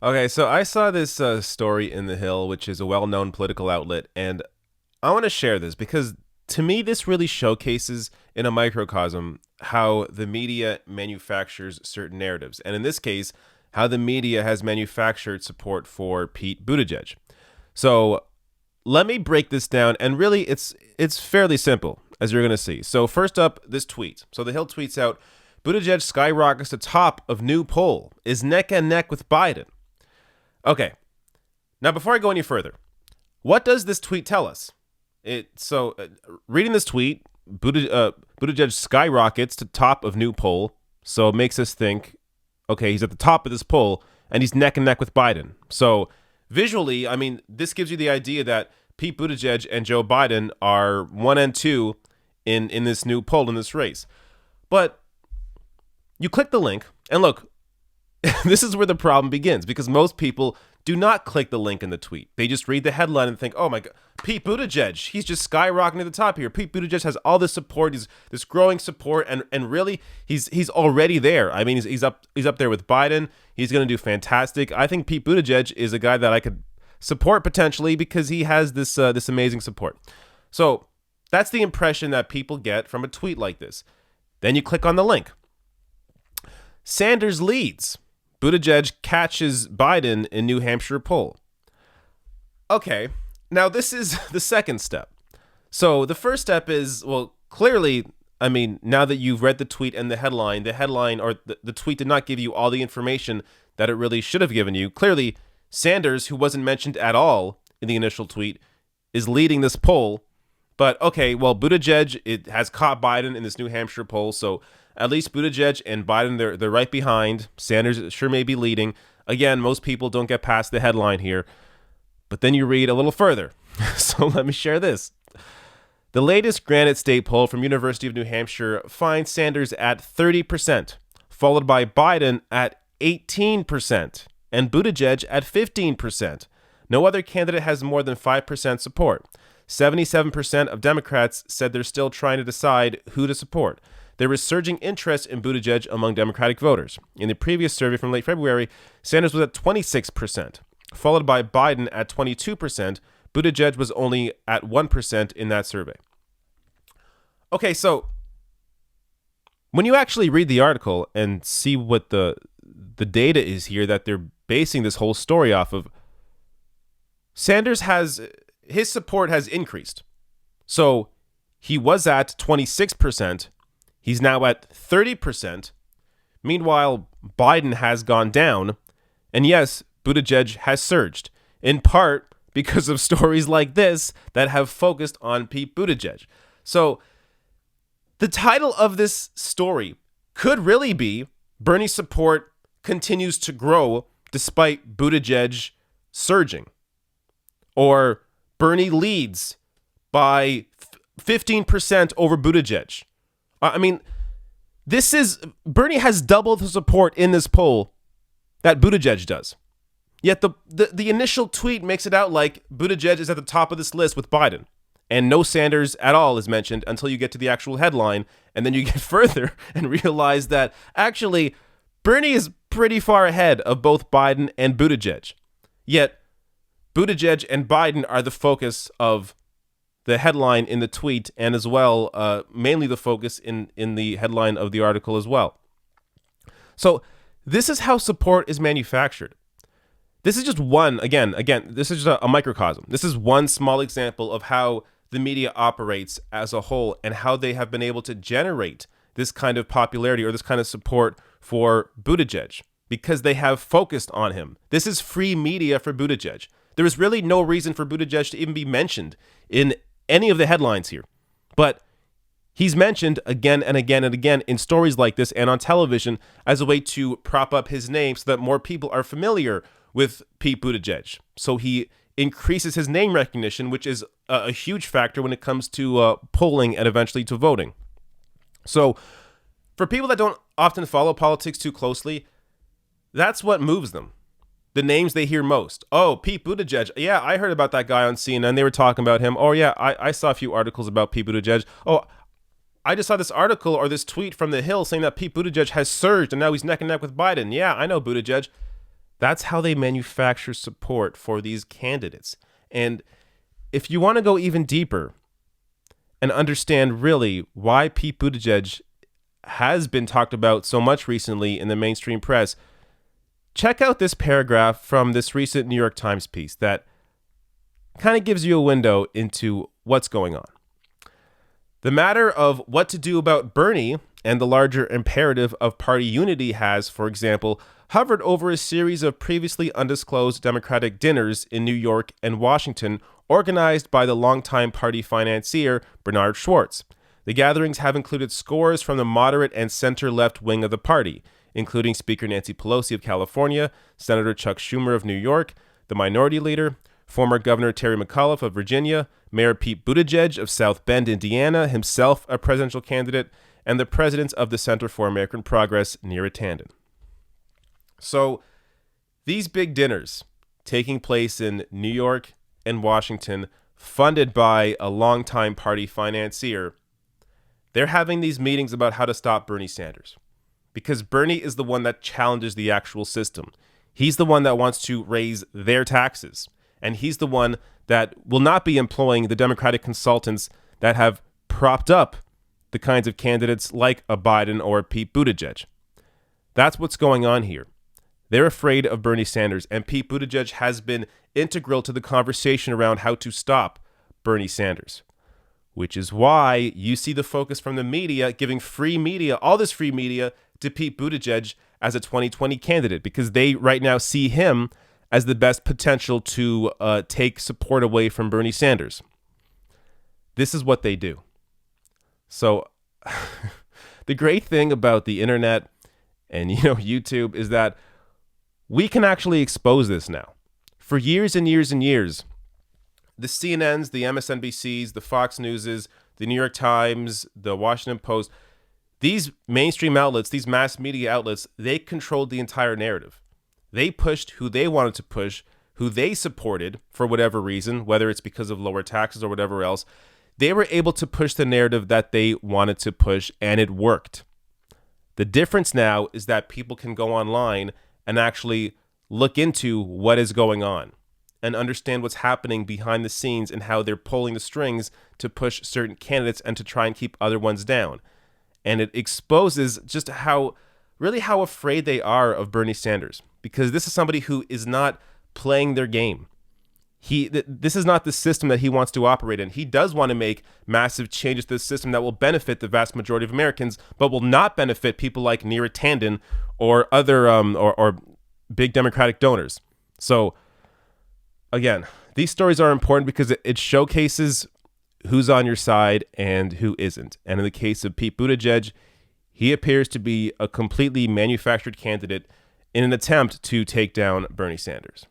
Okay, so I saw this story in The Hill, which is a well known political outlet, and I want to share this because to me, this really showcases in a microcosm how the media manufactures certain narratives. And in this case, how the media has manufactured support for Pete Buttigieg. So let me break this down, and really it's fairly simple, as you're going to see. So first up, this tweet. So The Hill tweets out, Buttigieg skyrockets to top of new poll, is neck and neck with Biden. Okay, now before I go any further, what does this tweet tell us? Reading this tweet, Buttigieg skyrockets to top of new poll, so it makes us think, okay, he's at the top of this poll, and he's neck and neck with Biden. So visually, I mean, this gives you the idea that Pete Buttigieg and Joe Biden are 1 and 2 in this new poll, in this race. But you click the link, and look, this is where the problem begins, because most people do not click the link in the tweet. They just read the headline and think, oh my God, Pete Buttigieg, he's just skyrocketing to the top here. Pete Buttigieg has all this support, this growing support, and really, he's already there. I mean, he's up there with Biden. He's going to do fantastic. I think Pete Buttigieg is a guy that I could support potentially because he has this amazing support. So that's the impression that people get from a tweet like this. Then you click on the link. Sanders leads. Buttigieg catches Biden in New Hampshire poll. Okay, now this is the second step. So the first step is, well, clearly, I mean, now that you've read the tweet and the headline or the tweet did not give you all the information that it really should have given you. Clearly, Sanders, who wasn't mentioned at all in the initial tweet, is leading this poll. But okay, well, Buttigieg, it has caught Biden in this New Hampshire poll, so at least Buttigieg and Biden, they're right behind. Sanders sure may be leading. Again, most people don't get past the headline here. But then you read a little further. So let me share this. The latest Granite State poll from University of New Hampshire finds Sanders at 30%, followed by Biden at 18%, and Buttigieg at 15%. No other candidate has more than 5% support. 77% of Democrats said they're still trying to decide who to support. There is surging interest in Buttigieg among Democratic voters. In the previous survey from late February, Sanders was at 26%, followed by Biden at 22%. Buttigieg was only at 1% in that survey. Okay, so when you actually read the article and see what the data is here that they're basing this whole story off of, his support has increased. So he was at 26%. He's now at 30%. Meanwhile, Biden has gone down. And yes, Buttigieg has surged, in part because of stories like this that have focused on Pete Buttigieg. So the title of this story could really be Bernie's support continues to grow despite Buttigieg surging. Or Bernie leads by 15% over Buttigieg. I mean, Bernie has double the support in this poll that Buttigieg does. Yet the initial tweet makes it out like Buttigieg is at the top of this list with Biden. And no Sanders at all is mentioned until you get to the actual headline. And then you get further and realize that actually Bernie is pretty far ahead of both Biden and Buttigieg. Yet Buttigieg and Biden are the focus of the headline in the tweet, and as well, mainly the focus in the headline of the article as well. So this is how support is manufactured. This is just one, again, this is just a microcosm. This is one small example of how the media operates as a whole and how they have been able to generate this kind of popularity or this kind of support for Buttigieg because they have focused on him. This is free media for Buttigieg. There is really no reason for Buttigieg to even be mentioned in any of the headlines here. But he's mentioned again and again and again in stories like this and on television as a way to prop up his name so that more people are familiar with Pete Buttigieg. So he increases his name recognition, which is a huge factor when it comes to polling and eventually to voting. So for people that don't often follow politics too closely, that's what moves them. The names they hear most. Oh, Pete Buttigieg. Yeah, I heard about that guy on CNN. They were talking about him. Oh, yeah, I saw a few articles about Pete Buttigieg. Oh, I just saw this article or this tweet from The Hill saying that Pete Buttigieg has surged and now he's neck and neck with Biden. Yeah, I know Buttigieg. That's how they manufacture support for these candidates. And if you want to go even deeper and understand really why Pete Buttigieg has been talked about so much recently in the mainstream press, check out this paragraph from this recent New York Times piece that kind of gives you a window into what's going on. The matter of what to do about Bernie and the larger imperative of party unity has, for example, hovered over a series of previously undisclosed Democratic dinners in New York and Washington, organized by the longtime party financier Bernard Schwartz. The gatherings have included scores from the moderate and center-left wing of the party, including Speaker Nancy Pelosi of California, Senator Chuck Schumer of New York, the minority leader, former Governor Terry McAuliffe of Virginia, Mayor Pete Buttigieg of South Bend, Indiana, himself a presidential candidate, and the president of the Center for American Progress, Neera Tanden. So these big dinners taking place in New York and Washington, funded by a longtime party financier, they're having these meetings about how to stop Bernie Sanders. Because Bernie is the one that challenges the actual system. He's the one that wants to raise their taxes. And he's the one that will not be employing the Democratic consultants that have propped up the kinds of candidates like a Biden or a Pete Buttigieg. That's what's going on here. They're afraid of Bernie Sanders, and Pete Buttigieg has been integral to the conversation around how to stop Bernie Sanders, which is why you see the focus from the media giving free media, all this free media, to Pete Buttigieg as a 2020 candidate, because they right now see him as the best potential to take support away from Bernie Sanders. This is what they do. So the great thing about the internet and YouTube is that we can actually expose this now. For years and years and years, the CNNs, the MSNBCs, the Fox Newses, the New York Times, the Washington Post, these mainstream outlets, these mass media outlets, they controlled the entire narrative. They pushed who they wanted to push, who they supported for whatever reason, whether it's because of lower taxes or whatever else. They were able to push the narrative that they wanted to push, and it worked. The difference now is that people can go online and actually look into what is going on and understand what's happening behind the scenes and how they're pulling the strings to push certain candidates and to try and keep other ones down. And it exposes just how afraid they are of Bernie Sanders, because this is somebody who is not playing their game. This is not the system that he wants to operate in. He does want to make massive changes to the system that will benefit the vast majority of Americans, but will not benefit people like Neera Tanden or other or big Democratic donors. So again, these stories are important because it showcases who's on your side and who isn't. And in the case of Pete Buttigieg, he appears to be a completely manufactured candidate in an attempt to take down Bernie Sanders.